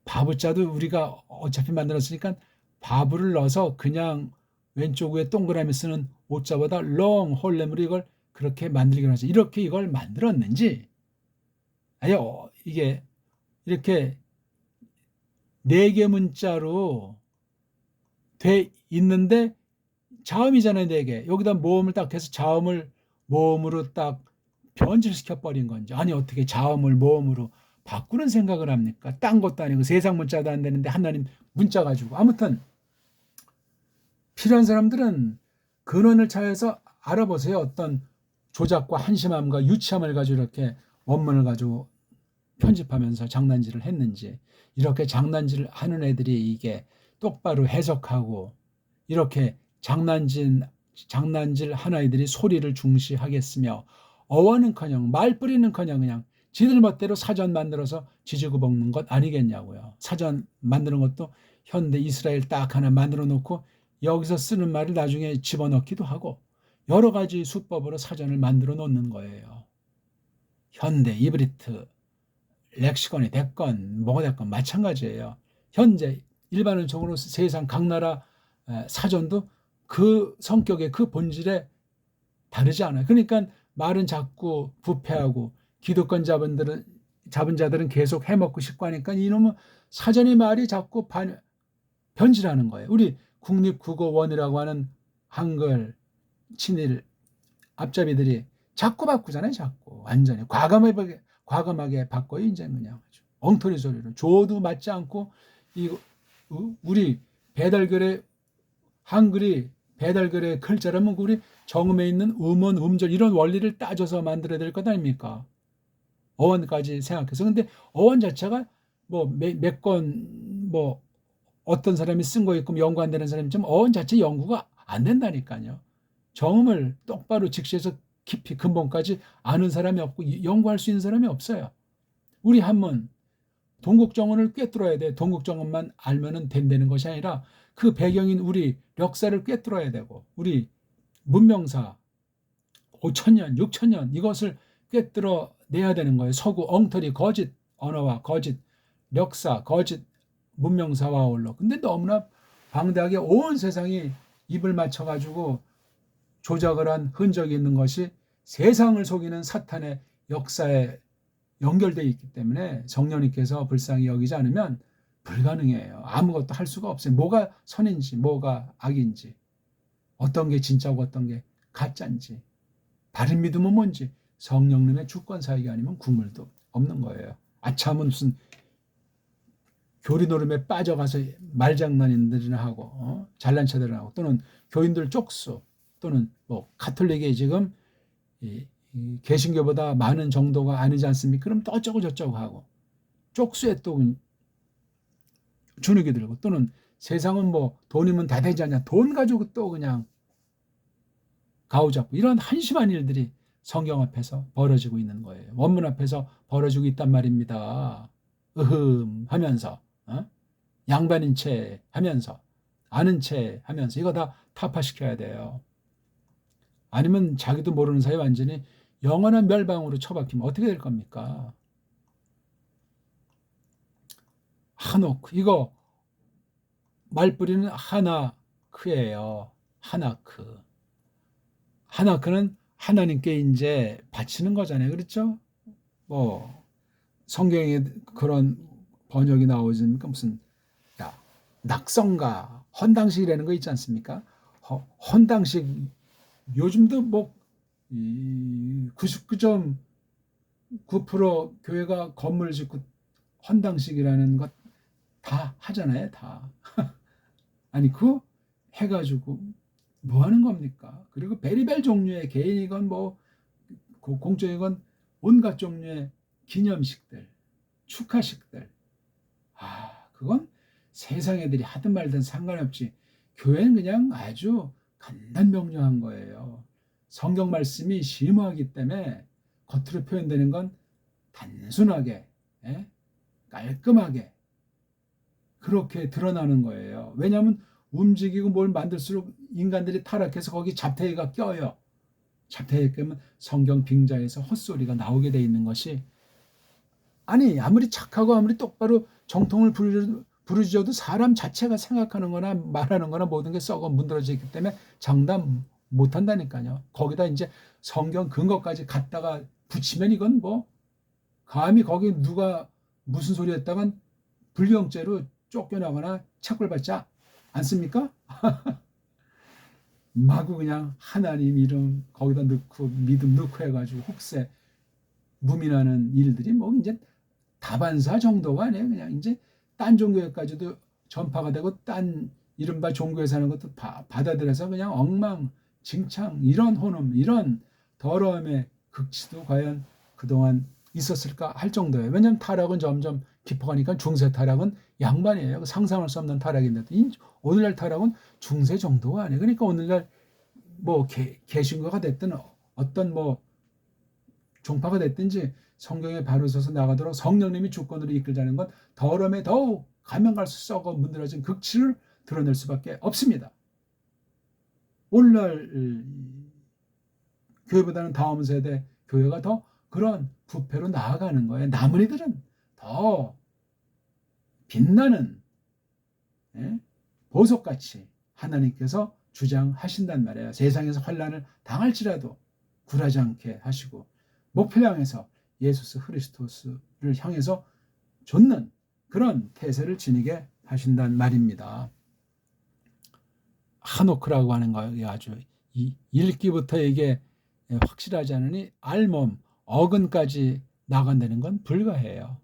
Speaker 1: 바부자도 우리가 어차피 만들었으니까 바부를 넣어서 그냥 왼쪽 위에 동그라미 쓰는 오자보다 롱 홀렘으로 이걸 그렇게 만들기로 하죠. 이렇게 이걸 만들었는지, 아니요, 이게 이렇게 네 개 문자로 돼 있는데 자음이잖아요, 네 개. 여기다 모음을 딱 해서 자음을 모음으로 딱 변질시켜 버린 건지, 아니 어떻게 자음을 모음으로 바꾸는 생각을 합니까? 딴 것도 아니고 세상 문자도 안 되는데 하나님 문자 가지고. 아무튼 필요한 사람들은 근원을 찾아서 알아보세요. 어떤 조작과 한심함과 유치함을 가지고 이렇게 원문을 가지고 편집하면서 장난질을 했는지. 이렇게 장난질을 하는 애들이 이게 똑바로 해석하고 이렇게 장난질 한 아이들이 소리를 중시하겠으며, 어원은커녕 말뿌리는커녕 그냥 지들 멋대로 사전 만들어서 지지고 먹는 것 아니겠냐고요. 사전 만드는 것도 현대 이스라엘 딱 하나 만들어 놓고 여기서 쓰는 말을 나중에 집어넣기도 하고 여러 가지 수법으로 사전을 만들어 놓는 거예요. 현대 이브리트 렉시건이 됐건 뭐가 됐건 마찬가지예요. 현재 일반적으로 세상 각 나라 사전도 그 성격의 그 본질에 다르지 않아요. 그러니까 말은 자꾸 부패하고 기득권 잡은 자들은 계속 해먹고 싶고 하니까 이놈은 사전의 말이 자꾸 변질하는 거예요. 우리 국립국어원이라고 하는 한글 친일 앞잡이들이 자꾸 바꾸잖아요. 자꾸 완전히 과감하게 바꿔요. 이제 그냥 엉터리 소리로 조도 맞지 않고, 이 우리 배달결의 한글이 배달결의 글자라면 우리 정음에 있는 음원, 음절 이런 원리를 따져서 만들어야 될 것 아닙니까? 어원까지 생각해서. 근데 어원 자체가 뭐 몇 건 뭐 어떤 사람이 쓴 거 있고 연구 안 되는 사람이 좀 어원 자체 연구가 안 된다니까요. 정음을 똑바로 직시해서 깊이 근본까지 아는 사람이 없고 연구할 수 있는 사람이 없어요. 우리 한문 동국정원을 꿰뚫어야 돼. 동국정원만 알면은 된다는 것이 아니라 그 배경인 우리 역사를 꿰뚫어야 되고, 우리 문명사 5천년, 6천년 이것을 꿰뚫어 내야 되는 거예요. 서구 엉터리 거짓 언어와 거짓 역사, 거짓 문명사와 어울러. 근데 너무나 방대하게 온 세상이 입을 맞춰가지고 조작을 한 흔적이 있는 것이 세상을 속이는 사탄의 역사에 연결되어 있기 때문에 성령님께서 불쌍히 여기지 않으면 불가능해요. 아무것도 할 수가 없어요. 뭐가 선인지 뭐가 악인지, 어떤 게 진짜고 어떤 게 가짜인지, 바른 믿음은 뭔지 성령님의 주권사역이 아니면 국물도 없는 거예요. 아참은 무슨 교리 노름에 빠져가서 말장난들이나 하고 잘난 체들이나 하고, 또는 교인들 쪽수, 또는 뭐 가톨릭에 지금 이 개신교보다 많은 정도가 아니지 않습니까? 그럼 또 어쩌고 저쩌고 하고 쪽수에 또 주눅이 들고, 또는 세상은 뭐 돈이면 다 되지 않냐, 돈 가지고 또 그냥 가오잡고, 이런 한심한 일들이 성경 앞에서 벌어지고 있는 거예요. 원문 앞에서 벌어지고 있단 말입니다. 하면서 양반인 채 하면서 아는 채 하면서 이거 다 타파시켜야 돼요. 아니면 자기도 모르는 사이에 완전히 영원한 멸망으로 처박히면 어떻게 될 겁니까? 한오크, 이거 말뿌리는 하나크예요. 하나크. 하나크는 하나님께 이제 바치는 거잖아요. 그렇죠? 뭐 성경에 그런 번역이 나오니까 무슨 낙성가 헌당식이라는 거 있지 않습니까? 헌당식 요즘도 뭐 99.9% 교회가 건물 짓고 헌당식이라는 것 다 하잖아요. 다. 아니 그 해가지고 뭐 하는 겁니까? 그리고 베리벨 종류의 개인이건 뭐 공적이건 온갖 종류의 기념식들, 축하식들. 그건 세상 애들이 하든 말든 상관없지. 교회는 그냥 아주 간단명료한 거예요. 성경 말씀이 심오하기 때문에 겉으로 표현되는 건 단순하게, 깔끔하게 그렇게 드러나는 거예요. 왜냐하면 움직이고 뭘 만들수록 인간들이 타락해서 거기 잡태가 껴요. 잡태가 껴면 성경 빙자에서 헛소리가 나오게 돼 있는 것이, 아니 아무리 착하고 아무리 똑바로 정통을 부르짖어도 사람 자체가 생각하는 거나 말하는 거나 모든 게 썩어 문드러져 있기 때문에 장담 못한다니까요. 거기다 이제 성경 근거까지 갖다가 붙이면 이건 뭐 감히 거기 누가 무슨 소리 했다간 불경죄로 쫓겨나거나 체벌받지 않습니까? 마구 그냥 하나님 이름 거기다 넣고 믿음 넣고 해가지고 혹세 무민하는 일들이 뭐 이제 다반사 정도가 아니에요. 그냥 이제 딴 종교에까지도 전파가 되고 딴 이른바 종교에 사는 것도 받아들여서 그냥 엉망진창 이런 혼음 이런 더러움의 극치도 과연 그동안 있었을까 할 정도예요. 왜냐하면 타락은 점점 깊어가니까 중세 타락은 양반이에요. 상상할 수 없는 타락인데 오늘날 타락은 중세 정도가 아니에요. 그러니까 오늘날 뭐 개신교가 됐든 어떤 뭐 종파가 됐든지 성경에 바로 서서 나가도록 성령님이 주권으로 이끌자는 건 더러움에 더욱 가면 갈수록 썩어 문드러진 극치를 드러낼 수밖에 없습니다. 오늘날 교회보다는 다음 세대 교회가 더 그런 부패로 나아가는 거예요. 남은 이들은 더 빛나는 보석같이 하나님께서 주장하신단 말이에요. 세상에서 환난을 당할지라도 굴하지 않게 하시고 목표를 향해서 예수 그리스도를 향해서 좇는 그런 태세를 지니게 하신단 말입니다. 하노크라고 하는 거 아주 읽기부터 이게 확실하지 않으니 알몸 어근까지 나간다는 건 불가해요.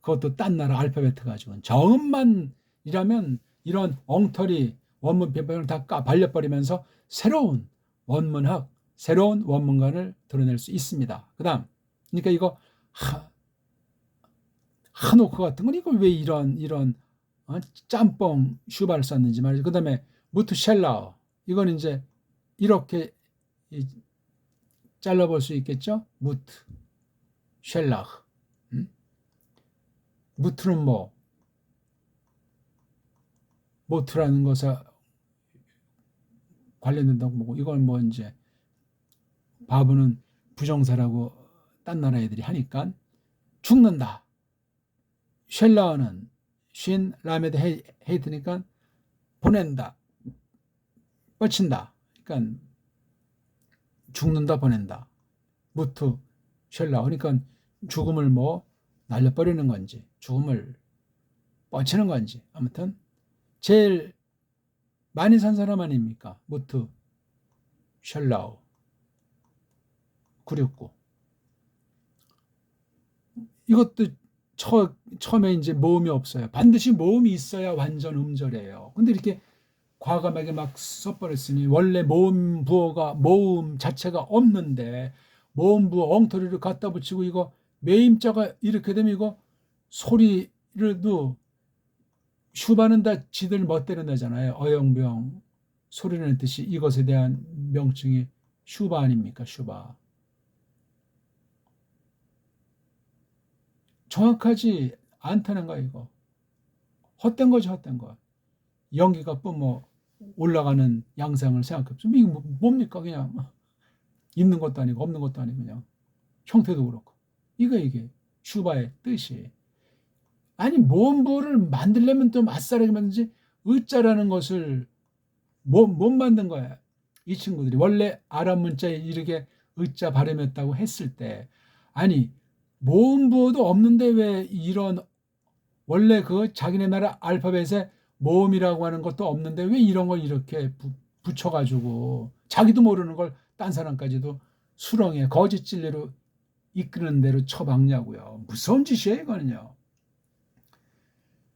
Speaker 1: 그것도 딴 나라 알파벳 가지고는 저음만이라면 이런 엉터리 원문 비판을 다 발려버리면서 새로운 원문학, 새로운 원문관을 드러낼 수 있습니다. 그 다음, 그러니까 이거 하노크 같은 건 이걸 왜 이런 짬뽕 슈바를 썼는지 말이죠. 그 다음에 무트셸라우, 이건 이제 이렇게 잘라볼 수 있겠죠. 무트셸라우. 무트는 뭐 모트라는 것에 관련된다고 보고, 이건 뭐 이제 바보는 부정사라고 딴 나라 애들이 하니까 죽는다. 쉘라어는 쉰 라메드 헤이트니까 보낸다, 뻗친다. 그러니까 죽는다, 보낸다. 무트 쉘라어, 그러니까 죽음을 뭐 날려버리는 건지 죽음을 뻗치는 건지, 아무튼 제일 많이 산 사람 아닙니까? 무트 쉘라우 969. 이것도 처음에 이제 모음이 없어요. 반드시 모음이 있어야 완전 음절이에요. 근데 이렇게 과감하게 막 써버렸으니 원래 모음 자체가 없는데 모음 부어 엉터리를 갖다 붙이고 이거 매임자가 이렇게 되면 이거 소리를도 슈바는 다 지들 멋대로 내잖아요. 어영부영 소리를 냈듯이 이것에 대한 명칭이 슈바 아닙니까? 슈바. 정확하지 않다는 거야 이거. 헛된 거지, 헛된 거. 연기가 뿜어 올라가는 양상을 생각해보면 이게 뭡니까? 그냥 있는 것도 아니고 없는 것도 아니고 그냥 형태도 그렇고. 이게 슈바의 뜻이. 아니 모음부를 만들려면 좀 아싸라게 만든지 의자라는 것을 못 만든 거야. 이 친구들이 원래 아랍 문자에 이렇게 의자 발음했다고 했을 때, 아니 모음부도 없는데 왜 이런 원래 그 자기네 나라 알파벳에 모음이라고 하는 것도 없는데 왜 이런 걸 이렇게 붙여가지고 자기도 모르는 걸 딴 사람까지도 수렁에 거짓 진리로 이끄는 대로 쳐박냐고요. 무서운 짓이에요 이거는요.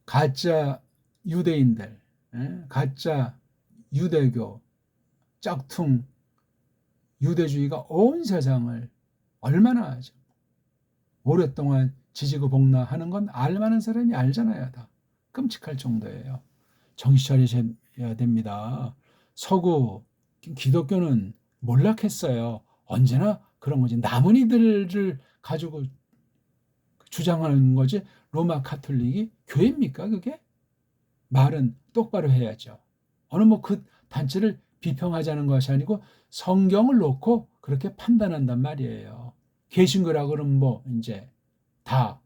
Speaker 1: 가짜 유대인들, 가짜 유대교, 짝퉁 유대주의가 온 세상을 얼마나 오랫동안 지지고 볶나하는 건 알만한 사람이 알잖아요. 다 끔찍할 정도예요. 정신 차리셔야 됩니다. 서구 기독교는 몰락했어요. 언제나 그런 거지. 남은 이들을 가지고 주장하는 거지. 로마 가톨릭이 교회입니까 그게? 말은 똑바로 해야죠. 어느 뭐 그 단체를 비평하자는 것이 아니고 성경을 놓고 그렇게 판단한단 말이에요. 개신교라 그러면 뭐 이제 다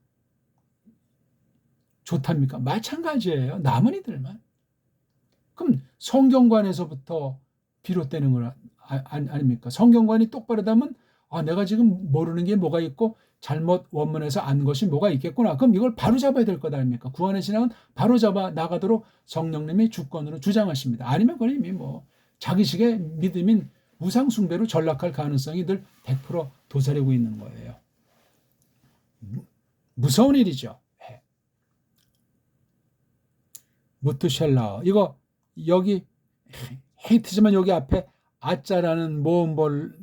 Speaker 1: 좋답니까? 마찬가지예요. 남은 이들만. 그럼 성경관에서부터 비롯되는 건 아닙니까? 성경관이 똑바로 다면 내가 지금 모르는 게 뭐가 있고 잘못 원문에서 안 것이 뭐가 있겠구나. 그럼 이걸 바로 잡아야 될 것 아닙니까? 구원의 신앙은 바로 잡아 나가도록 성령님이 주권으로 주장하십니다. 아니면 그건 이미 뭐 자기식의 믿음인 우상숭배로 전락할 가능성이 늘 100% 도사리고 있는 거예요. 무서운 일이죠. 무트샬라 이거 여기 헤이트지만 여기 앞에 아자라는 모음볼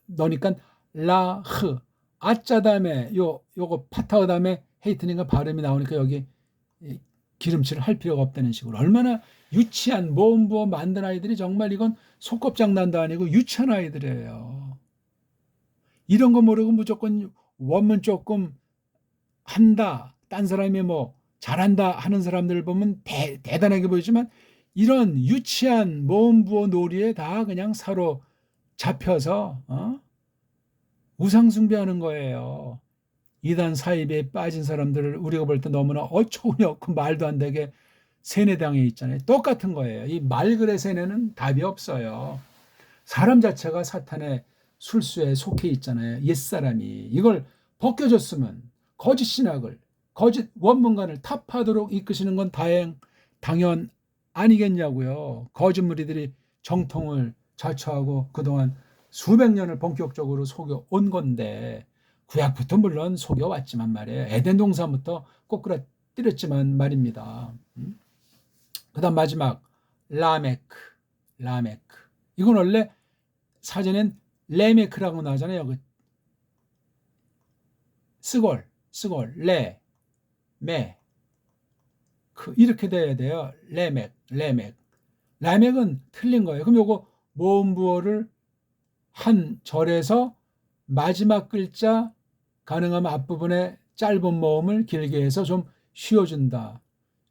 Speaker 1: 넣으니까 라흐 아자 다음에 요거 파타어 다음에 헤이트니까 발음이 나오니까 여기 기름칠을 할 필요가 없다는 식으로 얼마나 유치한 모음부어 만든 아이들이 정말 이건 소꿉장난도 아니고 유치한 아이들이에요. 이런 거 모르고 무조건 원문 조금 한다 딴 사람이 뭐 잘한다 하는 사람들 보면 대단하게 보이지만 이런 유치한 모음부어 놀이에 다 그냥 사로 잡혀서 우상숭배하는 거예요. 이단 사입에 빠진 사람들을 우리가 볼 때 너무나 어처구니 없고 말도 안 되게 세뇌당해 있잖아요. 똑같은 거예요. 이 말글의 세뇌는 답이 없어요. 사람 자체가 사탄의 술수에 속해 있잖아요. 옛사람이. 이걸 벗겨줬으면 거짓 신학을 거짓 원문관을 타파하도록 이끄시는 건 당연 아니겠냐고요. 거짓 무리들이 정통을 자처하고 그동안 수백 년을 본격적으로 속여온 건데 구약부터 물론 속여왔지만 말이에요. 에덴 동산부터 꼬꾸라뜨렸지만 말입니다. 그 다음 마지막 라메크 이건 원래 사전엔 레메크라고 나오잖아요. 스골 레메 이렇게 돼야 돼요. 라멕은 틀린 거예요. 그럼 요거 모음부어를 한 절에서 마지막 글자 가능하면 앞부분에 짧은 모음을 길게 해서 좀 쉬어준다.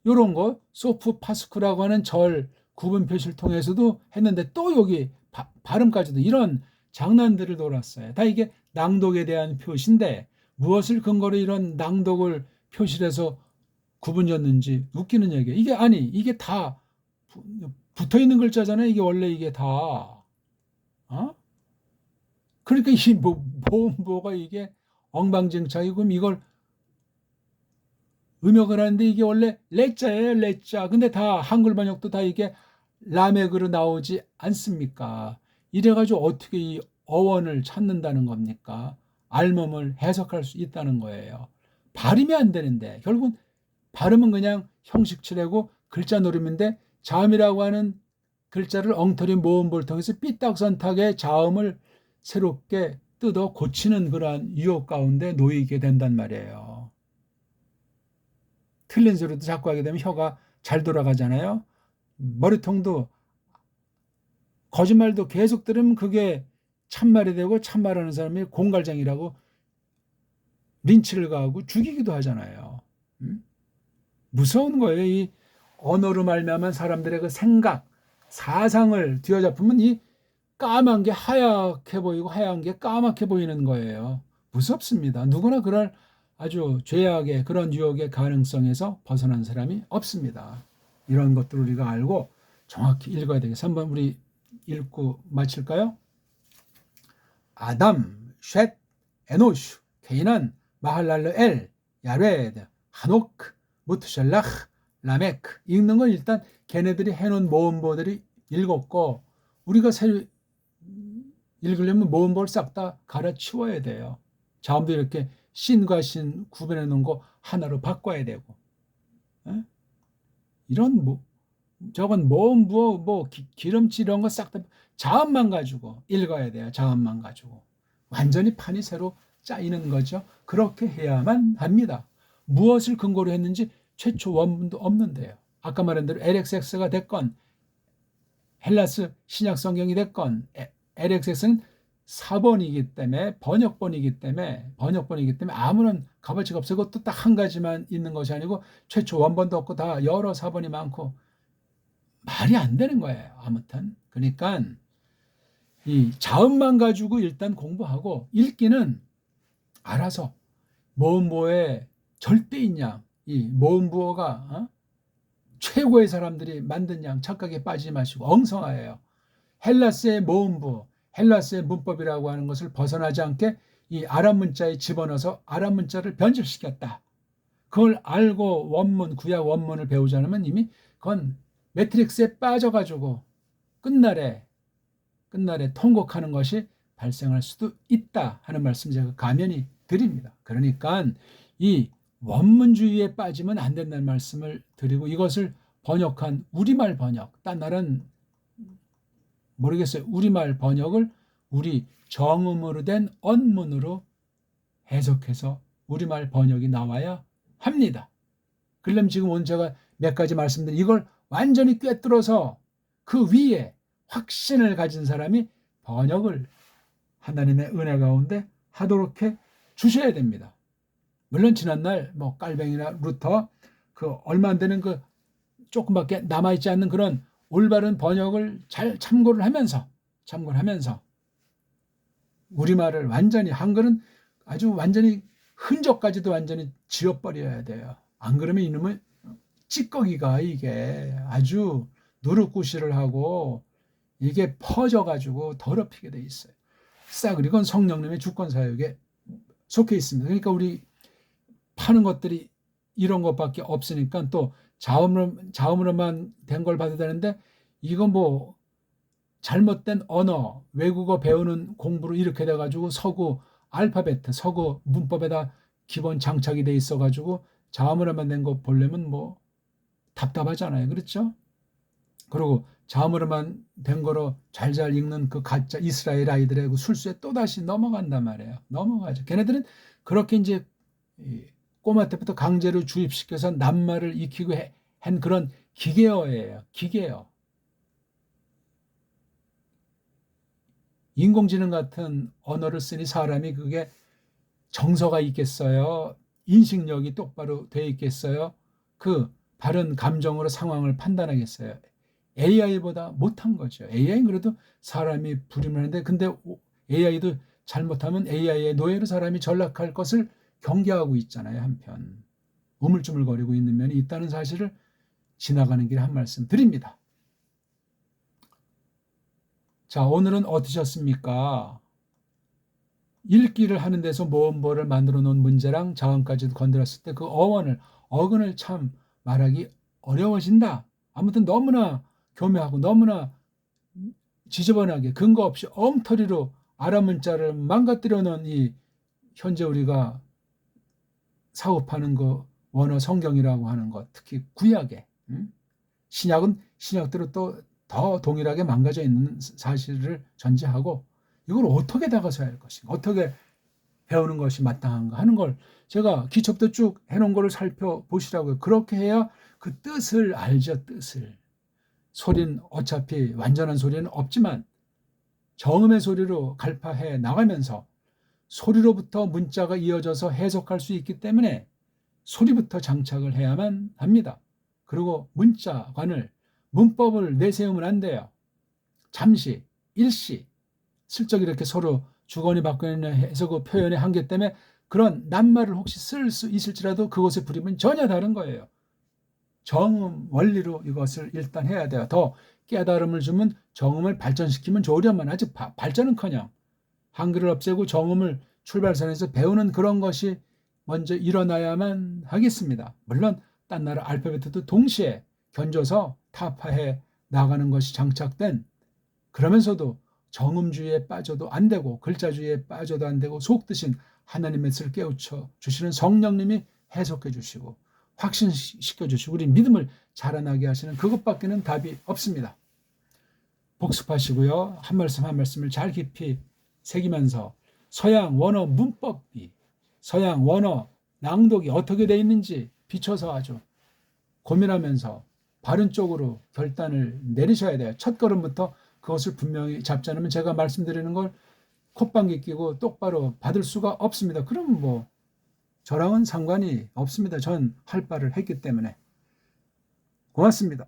Speaker 1: 요런 거 소프 파스쿠라고 하는 절 구분 표시를 통해서도 했는데 또 여기 발음까지도 이런 장난들을 놀았어요. 다 이게 낭독에 대한 표시인데 무엇을 근거로 이런 낭독을 표시를 해서 구분졌는지 웃기는 얘기예요. 이게 다 붙어 있는 글자잖아요. 이게 원래 이게 다. 그러니까 이 모음부어가 이게 엉방진창이고 그럼 이걸 음역을 하는데 이게 원래 레자예요. 레자. 근데 다 한글 번역도 다 이게 라멕으로 나오지 않습니까? 이래가지고 어떻게 이 어원을 찾는다는 겁니까? 알몸을 해석할 수 있다는 거예요. 발음이 안 되는데 결국은 발음은 그냥 형식치레고 글자 노름인데 자음이라고 하는 글자를 엉터리 모음보를 통해서 삐딱선탁의 자음을 새롭게 뜯어 고치는 그러한 유혹 가운데 놓이게 된단 말이에요. 틀린 소리도 자꾸 하게 되면 혀가 잘 돌아가잖아요. 머리통도 거짓말도 계속 들으면 그게 참말이 되고 참말하는 사람이 공갈장이라고 린치를 가하고 죽이기도 하잖아요. 무서운 거예요. 이 언어로 말미암은 사람들의 그 생각, 사상을 뒤어잡으면 이 까만 게 하얗게 보이고 하얀 게 까맣게 보이는 거예요. 무섭습니다. 누구나 그럴 아주 죄악의 그런 유혹의 가능성에서 벗어난 사람이 없습니다. 이런 것들을 우리가 알고 정확히 읽어야 되겠어요. 한번 우리 읽고 마칠까요? 아담, 셋, 에노슈, 케이난, 마할랄르엘, 야레드, 하노크, 무트샬라흐, 라메크. 읽는 건 일단 걔네들이 해놓은 모음보들이 읽었고 우리가 새로 읽으려면 모음보를 싹 다 갈아치워야 돼요. 자음도 이렇게 신과 신 구분해 놓은 거 하나로 바꿔야 되고 이런 저건 모음부어 기름칠 이런 거 싹 다 자음만 가지고 읽어야 돼요. 자음만 가지고 완전히 판이 새로 짜이는 거죠. 그렇게 해야만 합니다. 무엇을 근거로 했는지 최초 원문도 없는데요. 아까 말한 대로 LXX가 됐건 헬라스 신약 성경이 됐건 LXX는 사본이기 때문에 번역본이기 때문에 아무런 값어치가 없어요. 그것도 딱 한 가지만 있는 것이 아니고 최초 원본도 없고 다 여러 사본이 많고 말이 안 되는 거예요. 아무튼 그러니까 이 자음만 가지고 일단 공부하고 읽기는 알아서 모음보의 절대인 양, 이 모음부어가 최고의 사람들이 만든 양 착각에 빠지지 마시고 엉성하예요. 헬라스의 모음부, 헬라스의 문법이라고 하는 것을 벗어나지 않게 이 아랍 문자에 집어넣어서 아랍 문자를 변질시켰다. 그걸 알고 원문, 구약 원문을 배우지 않으면 이미 그건 매트릭스에 빠져가지고 끝날에 통곡하는 것이 발생할 수도 있다 하는 말씀 제가 감연히 드립니다. 그러니까 이 원문주의에 빠지면 안 된다는 말씀을 드리고 이것을 번역한 우리말 번역, 딴 나라는 모르겠어요. 우리말 번역을 우리 정음으로 된 언문으로 해석해서 우리말 번역이 나와야 합니다. 그러려면 지금 오늘 제가 몇 가지 말씀드린 이걸 완전히 꿰뚫어서 그 위에 확신을 가진 사람이 번역을 하나님의 은혜 가운데 하도록 해 주셔야 됩니다. 물론 지난날 뭐 깔뱅이나 루터 그 얼마 안 되는 그 조금밖에 남아있지 않는 그런 올바른 번역을 잘 참고를 하면서 우리말을 완전히 한글은 아주 완전히 흔적까지도 완전히 지워버려야 돼요. 안 그러면 이놈의 찌꺼기가 이게 아주 누르꾸시를 하고 이게 퍼져가지고 더럽히게 돼 있어요. 싸그리 건 성령님의 주권사역에 속해 있습니다. 그러니까 우리 파는 것들이 이런 것밖에 없으니까 또 자음으로만 된 걸 받아야 되는데 이건 뭐 잘못된 언어, 외국어 배우는 공부로 이렇게 돼가지고 서구 알파벳, 서구 문법에다 기본 장착이 돼 있어가지고 자음으로만 된 거 보려면 뭐 답답하잖아요. 그렇죠? 그리고 자음으로만 된 거로 잘잘 읽는 그 가짜 이스라엘 아이들의 그 술수에 또다시 넘어간단 말이에요. 넘어가죠. 걔네들은 그렇게 이제 꼬마 때부터 강제로 주입시켜서 낱말을 익히고 한 그런 기계어예요. 기계어. 인공지능 같은 언어를 쓰니 사람이 그게 정서가 있겠어요? 인식력이 똑바로 돼 있겠어요? 그 바른 감정으로 상황을 판단하겠어요? AI보다 못한 거죠. AI는 그래도 사람이 부림을 하는데 근데 AI도 잘못하면 AI의 노예로 사람이 전락할 것을 경계하고 있잖아요. 한편 우물쭈물거리고 있는 면이 있다는 사실을 지나가는 길에 한 말씀 드립니다. 자, 오늘은 어떠셨습니까? 읽기를 하는 데서 모음보를 만들어 놓은 문제랑 자음까지도 건드렸을 때 그 어근을 참 말하기 어려워진다. 아무튼 너무나 교묘하고 너무나 지저분하게 근거 없이 엉터리로 아랍 문자를 망가뜨려 놓은 이 현재 우리가 사업하는 그 원어 성경이라고 하는 것, 특히 구약에 신약은 신약대로 또 더 동일하게 망가져 있는 사실을 전제하고 이걸 어떻게 다가서야 할 것인가, 어떻게 배우는 것이 마땅한가 하는 걸 제가 기초부터 쭉 해놓은 거를 살펴보시라고요. 그렇게 해야 그 뜻을 알죠. 뜻을. 소리는 어차피 완전한 소리는 없지만 정음의 소리로 갈파해 나가면서 소리로부터 문자가 이어져서 해석할 수 있기 때문에 소리부터 장착을 해야만 합니다. 그리고 문법을 내세우면 안 돼요. 잠시, 일시, 슬쩍 이렇게 서로 주거니 받거니 해서 그 표현의 한계 때문에 그런 낱말을 혹시 쓸 수 있을지라도 그것의 불임은 전혀 다른 거예요. 정음 원리로 이것을 일단 해야 돼요. 더 깨달음을 주면 정음을 발전시키면 좋으련만 아직 발전은커녕 한글을 없애고 정음을 출발선에서 배우는 그런 것이 먼저 일어나야만 하겠습니다. 물론 딴 나라 알파벳도 동시에 견줘서 타파해 나가는 것이 장착된, 그러면서도 정음주의에 빠져도 안 되고 글자주의에 빠져도 안 되고 속뜻인 하나님의 뜻을 깨우쳐 주시는 성령님이 해석해 주시고 확신시켜 주시고 우리 믿음을 자라나게 하시는 그것밖에는 답이 없습니다. 복습하시고요. 한 말씀 한 말씀을 잘 깊이 새기면서 서양 원어 문법이, 서양 원어 낭독이 어떻게 돼 있는지 비춰서 아주 고민하면서 바른 쪽으로 결단을 내리셔야 돼요. 첫 걸음부터 그것을 분명히 잡지 않으면 제가 말씀드리는 걸 콧방귀 끼고 똑바로 받을 수가 없습니다. 그럼 뭐 저랑은 상관이 없습니다. 전 할 바를 했기 때문에. 고맙습니다.